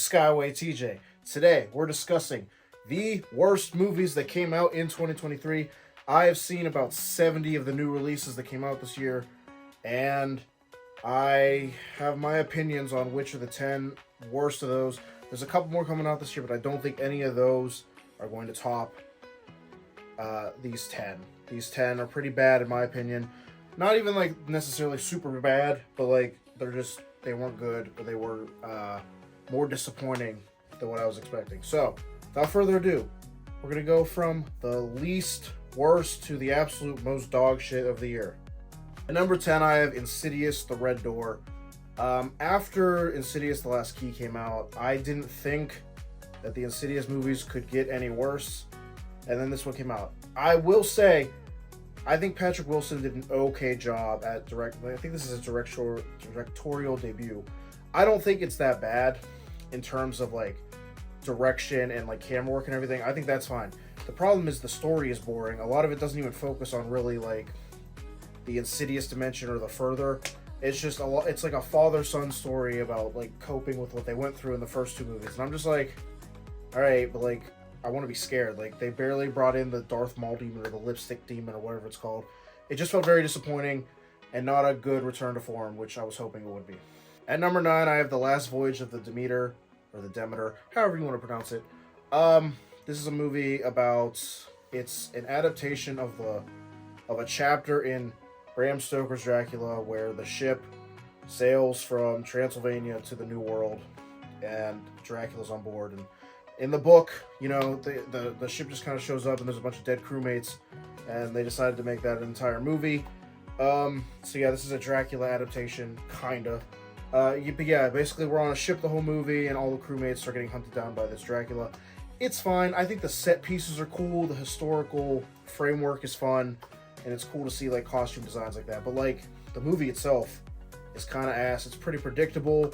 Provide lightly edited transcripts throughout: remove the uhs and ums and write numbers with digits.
SkywayTj. Today, we're discussing the worst movies that came out in 2023. I have seen about 70 of the new releases that came out this year, and I have my opinions on which are the 10 worst of those. There's a couple more coming out this year, but I don't think any of those are going to top these 10. These 10 are pretty bad in my opinion. Not even like necessarily super bad, but like they weren't good, or they were more disappointing than what I was expecting. So, without further ado, we're going to go from the least worst to the absolute most dog shit of the year. At number 10, I have Insidious: The Red Door. After Insidious: The Last Key came out, I didn't think that the Insidious movies could get any worse, and then this one came out. I will say, I think Patrick Wilson did an okay job at I think this is a directorial debut. I don't think it's that bad in terms of like direction and like camera work and everything. I think that's fine. The problem is the story is boring. A lot of it doesn't even focus on really like the Insidious dimension or the further. It's just a lot. It's like a father-son story about like coping with what they went through in the first two movies, and I'm just like, all right, but like I want to be scared. Like they barely brought in the Darth Maul demon or the lipstick demon or whatever it's called. It just felt very disappointing and not a good return to form, which I was hoping it would be. At number 9, I have The Last Voyage of the Demeter, or the Demeter, however you want to pronounce it. This is a movie about, it's an adaptation of a chapter in Bram Stoker's Dracula where the ship sails from Transylvania to the New World and Dracula's on board. And in the book, you know, the ship just kind of shows up and there's a bunch of dead crewmates, and they decided to make that an entire movie. So yeah, this is a Dracula adaptation, kinda. But yeah, basically we're on a ship the whole movie, and all the crewmates are getting hunted down by this Dracula. It's fine. I think the set pieces are cool. The historical framework is fun, and it's cool to see like costume designs like that. But like the movie itself is kind of ass. It's pretty predictable,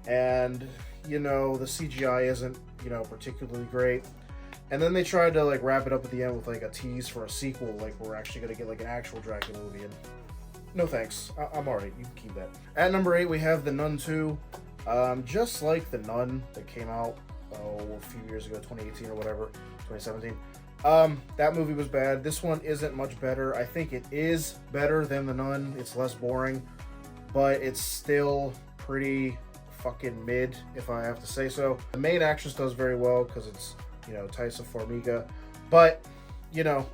and you know the CGI isn't particularly great. And then they tried to like wrap it up at the end with like a tease for a sequel, like we're actually gonna get like an actual Dracula movie. And no thanks, I'm alright. You can keep that. At number 8, we have The Nun 2. Just like The Nun that came out a few years ago, 2018 or whatever, 2017. That movie was bad. This one isn't much better. I think it is better than The Nun. It's less boring, but it's still pretty fucking mid, if I have to say so. The main actress does very well because it's, Taissa Farmiga, but,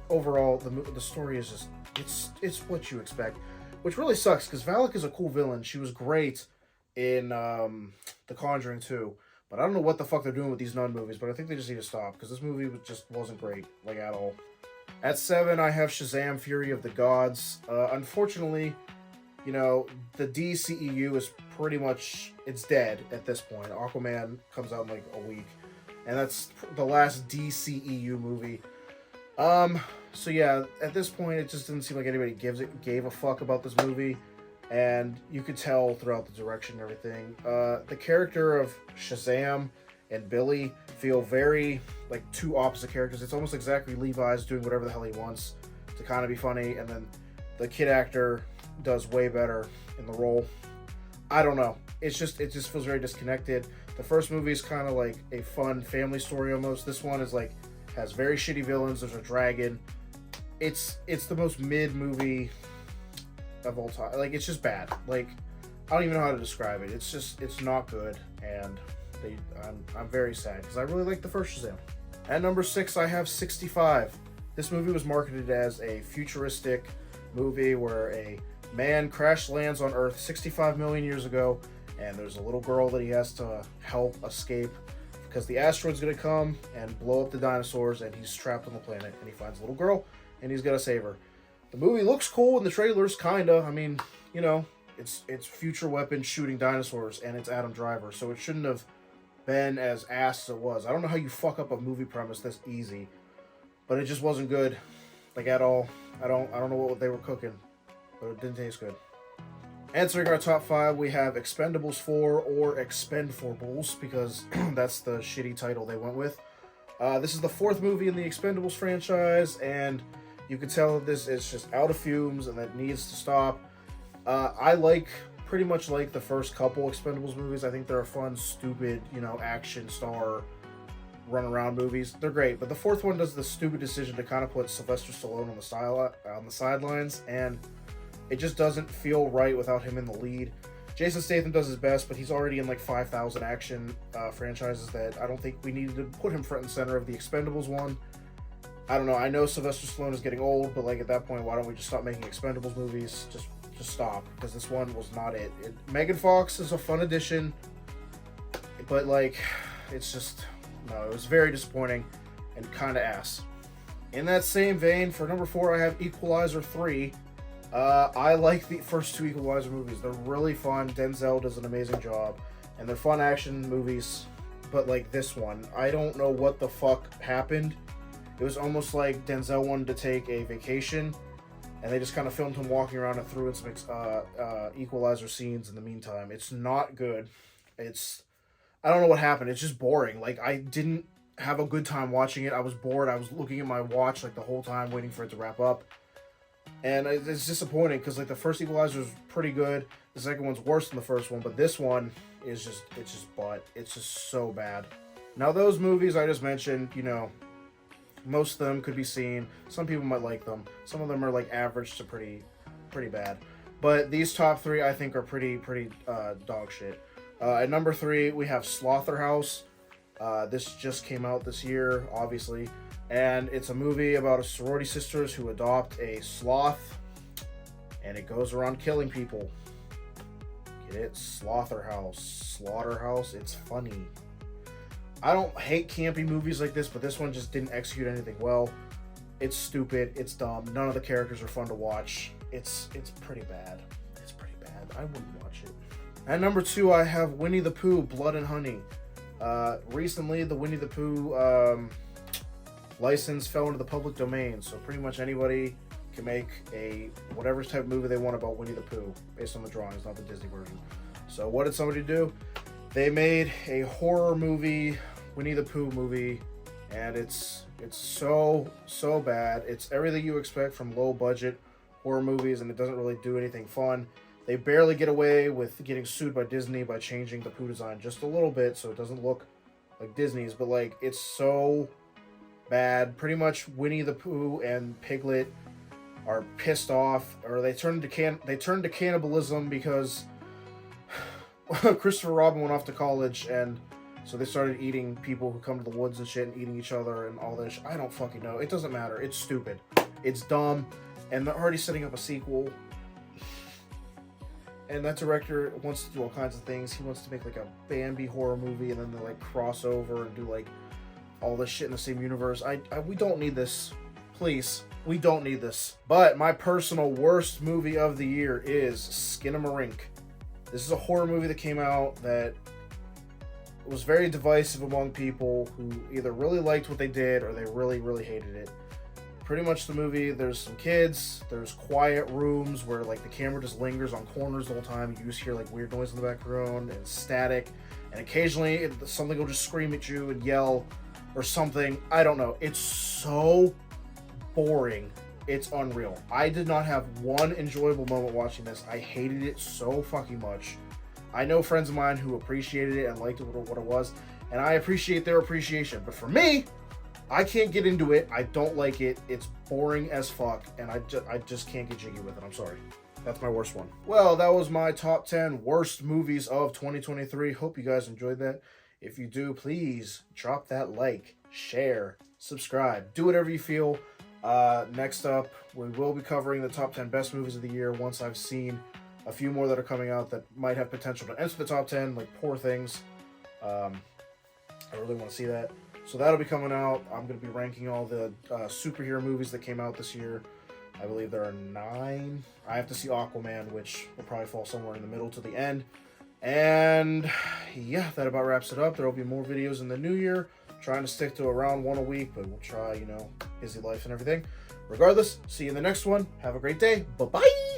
overall, the story is just, it's what you expect, which really sucks because Valak is a cool villain. She was great in The Conjuring 2, but I don't know what the fuck they're doing with these Nun movies, but I think they just need to stop because this movie just wasn't great, like, at all. At 7, I have Shazam: Fury of the Gods. Unfortunately, the DCEU is pretty much, it's dead at this point. Aquaman comes out in like a week, and that's the last DCEU movie. So yeah, at this point, it just didn't seem like anybody gave a fuck about this movie, and you could tell throughout the direction and everything. The character of Shazam and Billy feel very like two opposite characters. It's almost like Zachary Levi's doing whatever the hell he wants to kind of be funny, and then the kid actor does way better in the role. I don't know. It just feels very disconnected. The first movie is kind of like a fun family story almost. This one is like has very shitty villains. There's a dragon. It's the most mid movie of all time. Like it's just bad. Like I don't even know how to describe it. It's not good, and I'm very sad because I really like the first Shazam. At number 6, I have 65. This movie was marketed as a futuristic movie where a man crash lands on Earth 65 million years ago, and there's a little girl that he has to help escape because the asteroid's going to come and blow up the dinosaurs, and he's trapped on the planet, and he finds a little girl, and he's got to save her. The movie looks cool in the trailers, kinda. I mean, it's future weapons shooting dinosaurs, and it's Adam Driver, so it shouldn't have been as ass as it was. I don't know how you fuck up a movie premise this easy, but it just wasn't good, like at all. I don't know what they were cooking, but it didn't taste good. Answering our top 5, we have Expendables 4 or Expendables because that's the shitty title they went with. This is the 4th movie in the Expendables franchise, and you can tell that this is just out of fumes and that needs to stop. I like pretty much like the first couple Expendables movies. I think they're a fun, stupid, action star run around movies. They're great, but the fourth one does the stupid decision to kind of put Sylvester Stallone on the sidelines, and it just doesn't feel right without him in the lead. Jason Statham does his best, but he's already in like 5,000 action franchises that I don't think we needed to put him front and center of the Expendables one. I don't know. I know Sylvester Stallone is getting old, but like at that point, why don't we just stop making Expendables movies? Just stop, because this one was not it. Megan Fox is a fun addition, but like, it's just, no, it was very disappointing and kind of ass. In that same vein, for number 4, I have Equalizer 3. I like the first 2 Equalizer movies. They're really fun. Denzel does an amazing job, and they're fun action movies. But like this one, I don't know what the fuck happened. It was almost like Denzel wanted to take a vacation, and they just kind of filmed him walking around and threw in some Equalizer scenes in the meantime. It's not good. I don't know what happened. It's just boring. Like, I didn't have a good time watching it. I was bored. I was looking at my watch like the whole time, waiting for it to wrap up. And it's disappointing because like the first Equalizer was pretty good. The second one's worse than the first one, but this one is it's just so bad. Now those movies I just mentioned, most of them could be seen. Some people might like them. Some of them are like average to pretty bad. But these top 3 I think are pretty dog shit. At number 3 we have Sloth House. This just came out this year, obviously. And it's a movie about a sorority sisters who adopt a sloth, and it goes around killing people. Get it? Slaughterhouse. It's funny. I don't hate campy movies like this, but this one just didn't execute anything well. It's stupid. It's dumb. None of the characters are fun to watch. It's pretty bad. It's pretty bad. I wouldn't watch it. At number 2, I have Winnie the Pooh, Blood and Honey. Recently, the Winnie the Pooh license fell into the public domain, so pretty much anybody can make a whatever type of movie they want about Winnie the Pooh based on the drawings, not the Disney version. So what did somebody do? They made a horror movie, Winnie the Pooh movie, and it's so bad. It's everything you expect from low budget horror movies, and it doesn't really do anything fun. They barely get away with getting sued by Disney by changing the Pooh design just a little bit so it doesn't look like Disney's, but like it's so bad. Pretty much Winnie the Pooh and Piglet are pissed off, or they turned to cannibalism because Christopher Robin went off to college, and so they started eating people who come to the woods and shit and eating each other and all this. I don't fucking know. It doesn't matter. It's stupid. It's dumb, and they're already setting up a sequel. And that director wants to do all kinds of things. He wants to make like a Bambi horror movie, and then they like cross over and do like all this shit in the same universe. We don't need this. Please. We don't need this. But my personal worst movie of the year is Marink. This is a horror movie that came out that was very divisive among people who either really liked what they did or they really hated it. Pretty much the movie, there's some kids, there's quiet rooms where like the camera just lingers on corners the whole time. You just hear like weird noise in the background and static, and occasionally something will just scream at you and yell or something. I don't know. It's so boring. It's unreal. I did not have one enjoyable moment watching this. I hated it so fucking much. I know friends of mine who appreciated it and liked it what it was, and I appreciate their appreciation. But for me, I can't get into it. I don't like it. It's boring as fuck, and I just can't get jiggy with it. I'm sorry. That's my worst one. Well, that was my top 10 worst movies of 2023. Hope you guys enjoyed that. If you do, please drop that like, share, subscribe. Do whatever you feel. Next up, we will be covering the top 10 best movies of the year once I've seen a few more that are coming out that might have potential to enter the top 10, like Poor Things. I really want to see that. So that'll be coming out. I'm going to be ranking all the superhero movies that came out this year. I believe there are 9. I have to see Aquaman, which will probably fall somewhere in the middle to the end. And yeah, that about wraps it up. There will be more videos in the new year. Trying to stick to around 1 a week, but we'll try, busy life and everything. Regardless, see you in the next one. Have a great day. Bye-bye.